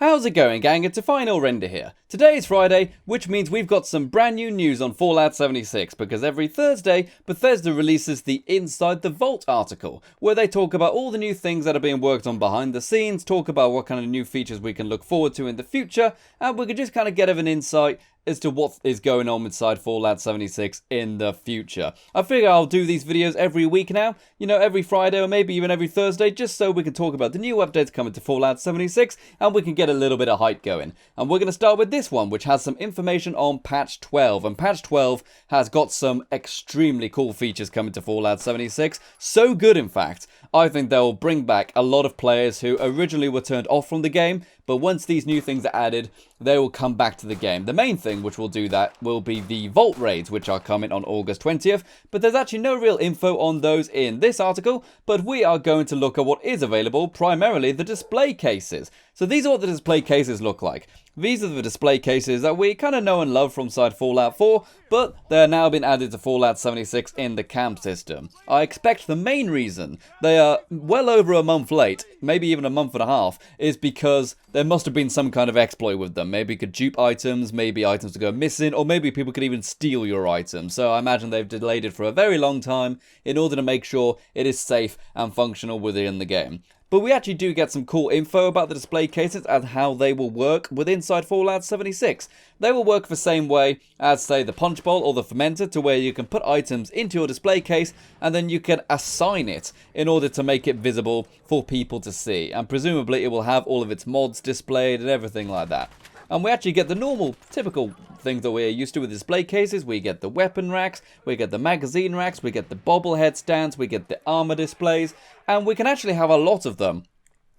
How's it going, gang? It's a final render here. Today is Friday, which means we've got some brand new news on Fallout 76, because every Thursday, Bethesda releases the Inside the Vault article, where they talk about all the new things that are being worked on behind the scenes, talk about what kind of new features we can look forward to in the future, and we can just kind of get an insight as to what is going on inside Fallout 76 in the future. I figure I'll do these videos every week now, every Friday or maybe even every Thursday, just so we can talk about the new updates coming to Fallout 76 and we can get a little bit of hype going. And we're going to start with this one, which has some information on patch 12. And patch 12 has got some extremely cool features coming to Fallout 76. So good, in fact, I think they'll bring back a lot of players who originally were turned off from the game, but once these new things are added, they will come back to the game. The main thing which will do that will be the Vault raids, which are coming on August 20th, but there's actually no real info on those in this article, but we are going to look at what is available, primarily the display cases. So these are what the display cases look like. These are the display cases that we kind of know and love from side Fallout 4, but they're now been added to Fallout 76 in the camp system. I expect the main reason they are well over a month late, maybe even a month and a half, is because there must have been some kind of exploit with them. Maybe you could dupe items, maybe items go missing, or maybe people could even steal your items. So I imagine they've delayed it for a very long time in order to make sure it is safe and functional within the game. But we actually do get some cool info about the display cases and how they will work with inside Fallout 76. They will work the same way as, say, the punch bowl or the fermenter, to where you can put items into your display case and then you can assign it in order to make it visible for people to see. And presumably it will have all of its mods displayed and everything like that. And we actually get the normal, typical things that we're used to with display cases. We get the weapon racks, we get the magazine racks, we get the bobblehead stands, we get the armor displays, and we can actually have a lot of them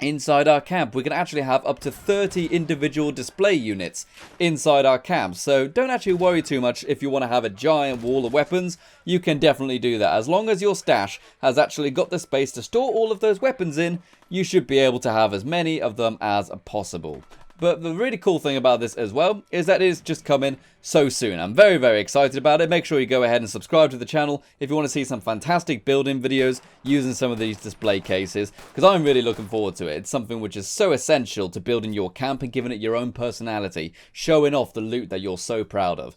inside our camp. We can actually have up to 30 individual display units inside our camp. So don't actually worry too much if you want to have a giant wall of weapons. You can definitely do that. As long as your stash has actually got the space to store all of those weapons in, you should be able to have as many of them as possible. But the really cool thing about this as well is that it is just coming so soon. I'm very, very excited about it. Make sure you go ahead and subscribe to the channel if you want to see some fantastic building videos using some of these display cases, because I'm really looking forward to it. It's something which is so essential to building your camp and giving it your own personality, showing off the loot that you're so proud of.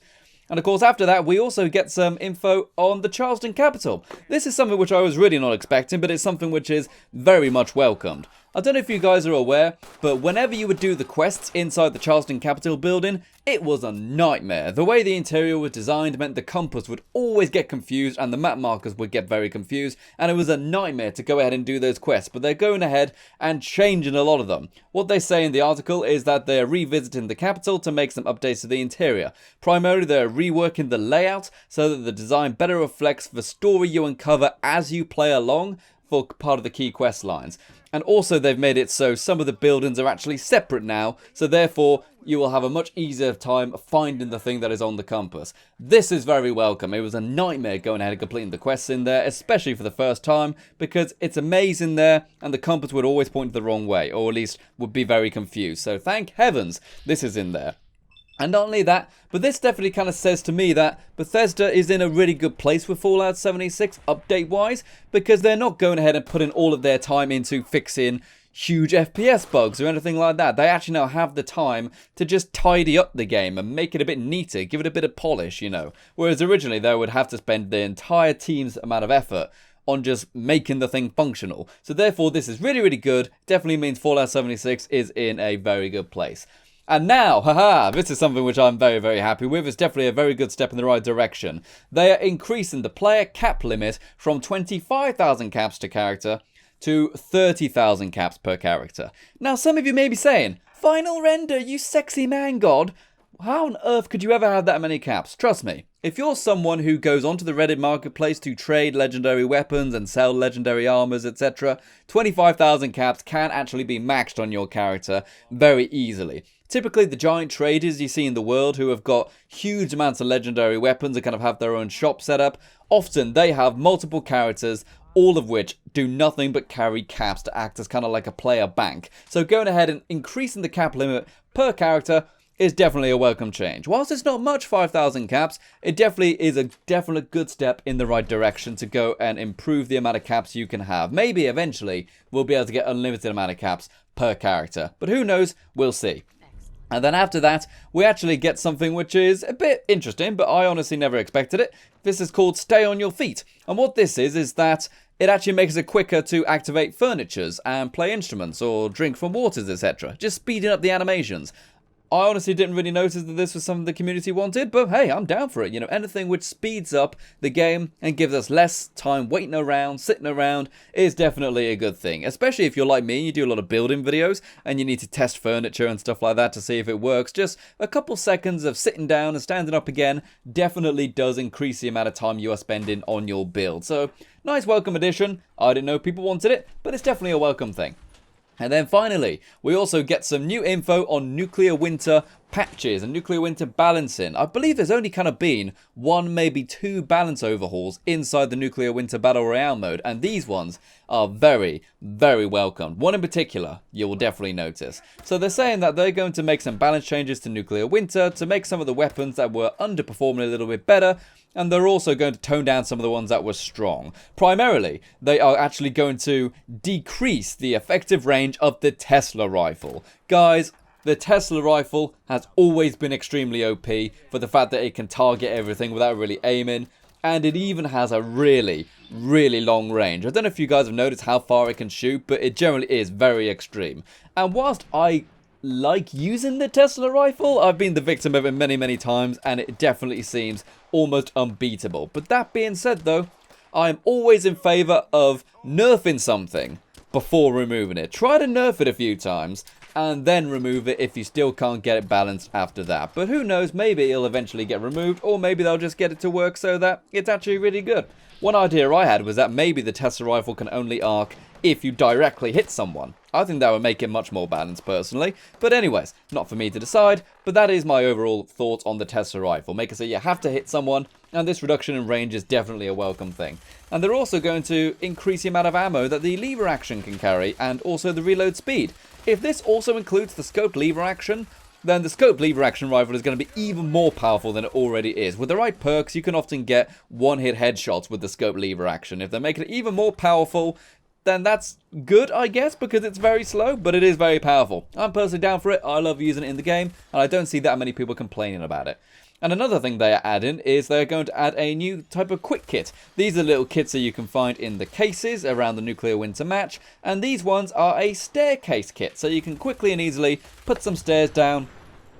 And of course, after that, we also get some info on the Charleston Capitol. This is something which I was really not expecting, but it's something which is very much welcomed. I don't know if you guys are aware, but whenever you would do the quests inside the Charleston Capitol building, it was a nightmare. The way the interior was designed meant the compass would always get confused and the map markers would get very confused, and it was a nightmare to go ahead and do those quests, but they're going ahead and changing a lot of them. What they say in the article is that they're revisiting the Capitol to make some updates to the interior. Primarily, they're reworking the layout so that the design better reflects the story you uncover as you play along for part of the key quest lines. And also they've made it so some of the buildings are actually separate now, so therefore you will have a much easier time finding the thing that is on the compass. This is very welcome. It was a nightmare going ahead and completing the quests in there, especially for the first time, because it's a maze in there and the compass would always point the wrong way, or at least would be very confused. So thank heavens this is in there. And not only that, but this definitely kind of says to me that Bethesda is in a really good place with Fallout 76 update-wise, because they're not going ahead and putting all of their time into fixing huge FPS bugs or anything like that. They actually now have the time to just tidy up the game and make it a bit neater, give it a bit of polish, Whereas originally they would have to spend the entire team's amount of effort on just making the thing functional. So therefore this is really, really good. Definitely means Fallout 76 is in a very good place. And now, this is something which I'm very, very happy with. It's definitely a very good step in the right direction. They are increasing the player cap limit from 25,000 caps to character to 30,000 caps per character. Now, some of you may be saying, "Final render, you sexy man god. How on earth could you ever have that many caps?" Trust me, if you're someone who goes onto the Reddit marketplace to trade legendary weapons and sell legendary armors, etc., 25,000 caps can actually be maxed on your character very easily. Typically, the giant traders you see in the world who have got huge amounts of legendary weapons and kind of have their own shop set up, often they have multiple characters, all of which do nothing but carry caps to act as kind of like a player bank. So going ahead and increasing the cap limit per character is definitely a welcome change. Whilst it's not much, 5,000 caps, it definitely is a definite good step in the right direction to go and improve the amount of caps you can have. Maybe eventually we'll be able to get unlimited amount of caps per character. But who knows, we'll see. And then after that, we actually get something which is a bit interesting, but I honestly never expected it. This is called Stay on Your Feet. And what this is that it actually makes it quicker to activate furnitures and play instruments or drink from waters, etc. Just speeding up the animations. I honestly didn't really notice that this was something the community wanted, but hey, I'm down for it. You know, anything which speeds up the game and gives us less time waiting around, sitting around, is definitely a good thing. Especially if you're like me, you do a lot of building videos, and you need to test furniture and stuff like that to see if it works. Just a couple seconds of sitting down and standing up again definitely does increase the amount of time you are spending on your build. So, nice welcome addition. I didn't know people wanted it, but it's definitely a welcome thing. And then finally, we also get some new info on nuclear winter patches and nuclear winter balancing. I believe there's only kind of been one, maybe two balance overhauls inside the nuclear winter battle royale mode, and these ones are very, very welcome. One in particular, you will definitely notice. So they're saying that they're going to make some balance changes to nuclear winter to make some of the weapons that were underperforming a little bit better. And they're also going to tone down some of the ones that were strong. Primarily, they are actually going to decrease the effective range of the Tesla rifle. Guys, the Tesla rifle has always been extremely OP for the fact that it can target everything without really aiming. And it even has a really, really long range. I don't know if you guys have noticed how far it can shoot, but it generally is very extreme. And whilst I like using the Tesla rifle, I've been the victim of it many, many times, and it definitely seems almost unbeatable. But that being said, though, I'm always in favor of nerfing something before removing it. Try to nerf it a few times and then remove it if you still can't get it balanced after that. But who knows, maybe it'll eventually get removed, or maybe they'll just get it to work so that it's actually really good. One idea I had was that maybe the Tesla rifle can only arc if you directly hit someone. I think that would make it much more balanced personally. But anyways, not for me to decide, but that is my overall thought on the Tesla rifle. Make it so you have to hit someone, and this reduction in range is definitely a welcome thing. And they're also going to increase the amount of ammo that the lever action can carry, and also the reload speed. If this also includes the scoped lever action, then the scoped lever action rifle is going to be even more powerful than it already is. With the right perks, you can often get one-hit headshots with the scoped lever action. If they make it even more powerful, then that's good, I guess, because it's very slow, but it is very powerful. I'm personally down for it. I love using it in the game, and I don't see that many people complaining about it. And another thing they are adding is they're going to add a new type of quick kit. These are little kits that you can find in the cases around the nuclear winter match, and these ones are a staircase kit, so you can quickly and easily put some stairs down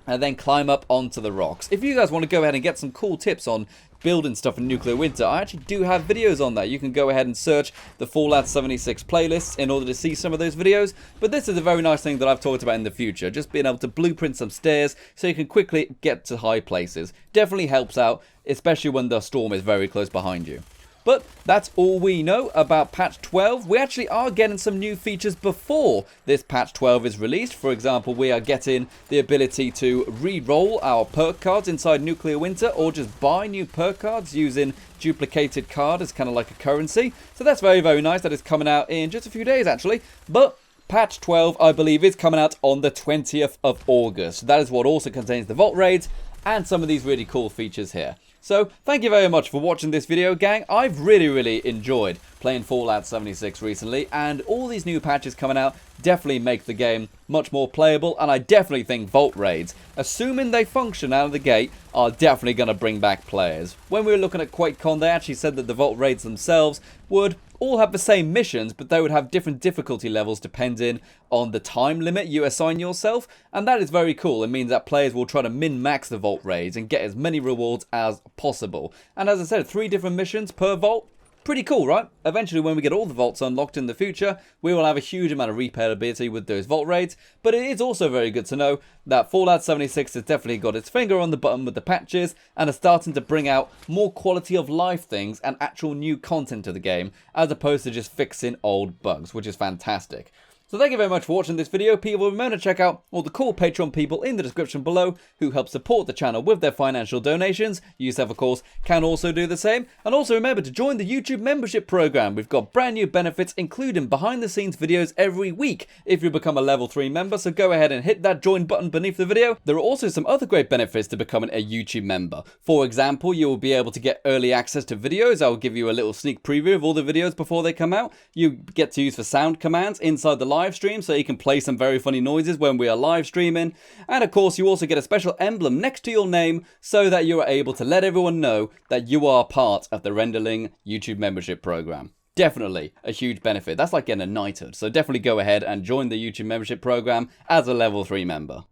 and then climb up onto the rocks. If you guys want to go ahead and get some cool tips on building stuff in nuclear winter, I actually do have videos on that. You can go ahead and search the Fallout 76 playlists in order to see some of those videos. But this is a very nice thing that I've talked about in the future, just being able to blueprint some stairs so you can quickly get to high places. Definitely helps out, especially when the storm is very close behind you. But that's all we know about patch 12. We actually are getting some new features before this patch 12 is released. For example, we are getting the ability to re-roll our perk cards inside Nuclear Winter, or just buy new perk cards using duplicated card as kind of like a currency. So that's very, very nice. That is coming out in just a few days actually. But patch 12, I believe, is coming out on the 20th of August. That is what also contains the vault raids and some of these really cool features here. So, thank you very much for watching this video, gang. I've really enjoyed playing Fallout 76 recently, and all these new patches coming out definitely make the game much more playable, and I definitely think vault raids, assuming they function out of the gate, are definitely going to bring back players. When we were looking at QuakeCon, they actually said that the vault raids themselves would all have the same missions, but they would have different difficulty levels depending on the time limit you assign yourself, and that is very cool. It means that players will try to min-max the vault raids and get as many rewards as possible. And as I said, 3 different missions per vault. Pretty cool, right? Eventually, when we get all the vaults unlocked in the future, we will have a huge amount of replayability with those vault raids, but it is also very good to know that Fallout 76 has definitely got its finger on the button with the patches, and is starting to bring out more quality of life things and actual new content to the game, as opposed to just fixing old bugs, which is fantastic. So thank you very much for watching this video. People, remember to check out all the cool Patreon people in the description below who help support the channel with their financial donations. Yourself, of course, can also do the same. And also remember to join the YouTube membership program. We've got brand new benefits, including behind the scenes videos every week if you become a level 3 member. So go ahead and hit that join button beneath the video. There are also some other great benefits to becoming a YouTube member. For example, you will be able to get early access to videos. I'll give you a little sneak preview of all the videos before they come out. You get to use the sound commands inside the live live stream, so you can play some very funny noises when we are live streaming. And of course, you also get a special emblem next to your name so that you are able to let everyone know that you are part of the Renderling YouTube membership program. Definitely a huge benefit. That's like getting a knighthood. So definitely go ahead and join the YouTube membership program as a level 3 member.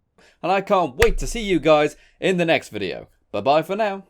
And I can't wait to see you guys in the next video. Bye bye for now.